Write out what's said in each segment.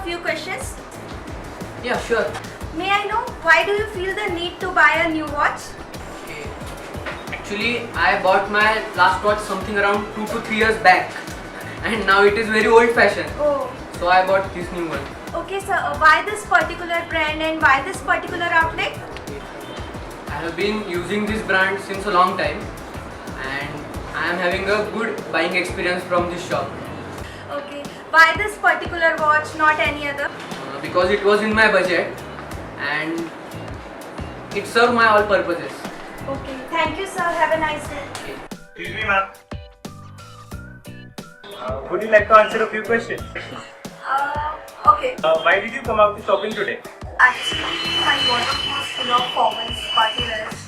few questions? Yeah, sure. May I know why do you feel the need to buy a new watch? Okay. Actually, I bought my last watch something around 2 to 3 years back, and now it is very old fashioned. Oh, So I bought this new one. okay, sir. Why this particular brand and why this particular outlet? I have been using this brand since a long time, and I am having a good buying experience from this shop Okay, why this particular watch, not any other? because it was in my budget and it served my all purposes. Okay, thank you, sir. Have a nice day. Excuse me, ma'am. Would you like to answer a few questions? Okay. Why did you come out to shopping today? Actually, my wardrobe was full of formals, party wears,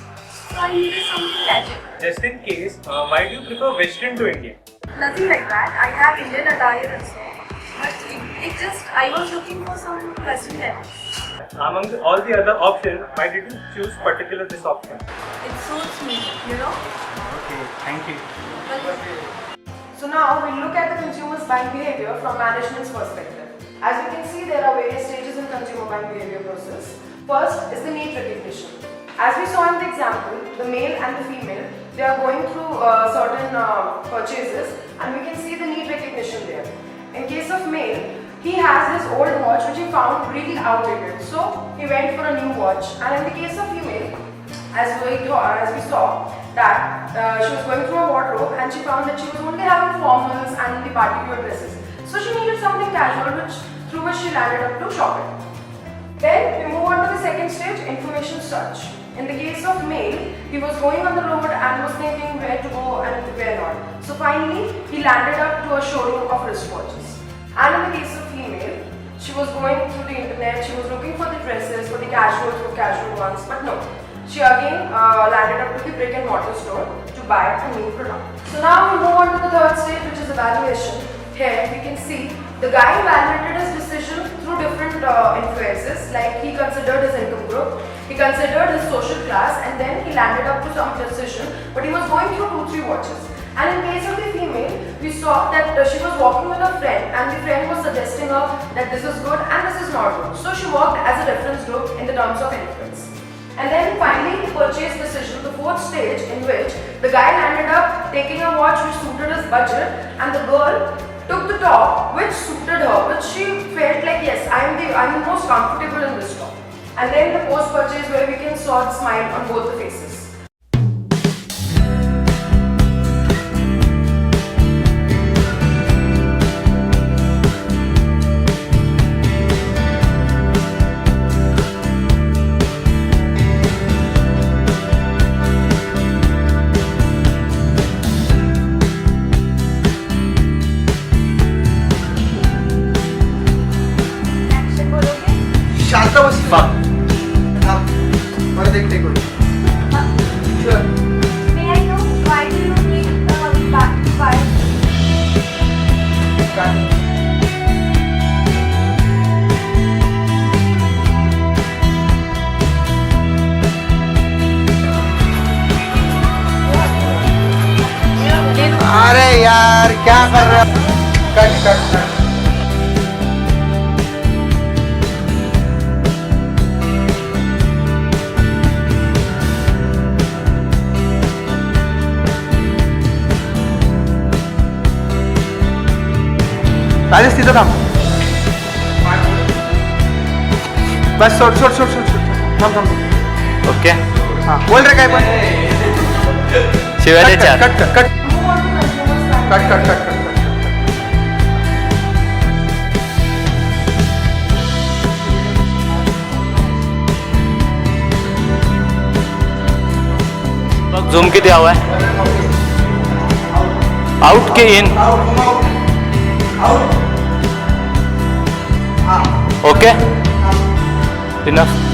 so I needed something casual. Just in case, why do you prefer Western to Indian? Nothing like that. I have Indian attire also, but it just I was looking for some Western touch. Among all the other options, why did you choose particular this option? It suits me, you know. Okay, thank you. So now we'll look at the consumer's buying behavior from management's perspective. As you can see, there are various stages in consumer buying behavior process. First is the need recognition. As we saw in the example, the male and the female, they are going through certain purchases, and we can see the need recognition there. In case of male, he has his old watch which he found really outdated, so he went for a new watch. And in the case of female, as we saw that she was going through a wardrobe and she found that she was only having formals and the party wear dresses. So she needed something casual through which she landed up to shopping. Then we move on to the second stage, information search. In the case of male, he was going on the road and was thinking where to go and where not. So finally, he landed up to a showroom of wristwatches. And in the case of female, she was going through the internet, she was looking for the dresses, for the casual ones, but no. She again landed up to the brick and mortar store to buy a new product. So now we move on to the third stage, which is evaluation. Here we can see the guy evaluated his decision through different influences, like he considered his income group, he considered his social class, and then he landed up to some decision, but he was going through 2-3 watches. And in case of the female, we saw that she was walking with a friend and the friend was suggesting her that this is good and this is not good. So she worked as a reference group in the terms of influence. And then finally the purchase decision, the fourth stage, in which the guy landed up taking a watch which suited his budget, and the girl took the top which suited her, which she felt like, yes, I'm the most comfortable in this top. And then the post purchase, where we can saw the smile on both the faces. Action बोलोगे? शांत बस परत एक take Sure. May I know why do you need back to buy? अरे यार क्या कर रहे हो? कट कट कट राजेश तिथं थांब बस सोड सोड सोड सोड सोड थांब थांब ओके हां बोल रे काय पण शिवाय कट चार cut cut cut Move on to consumer's buying behavior. Cut बघ झूम किती हवा आहे आउट की इन ओके इनफ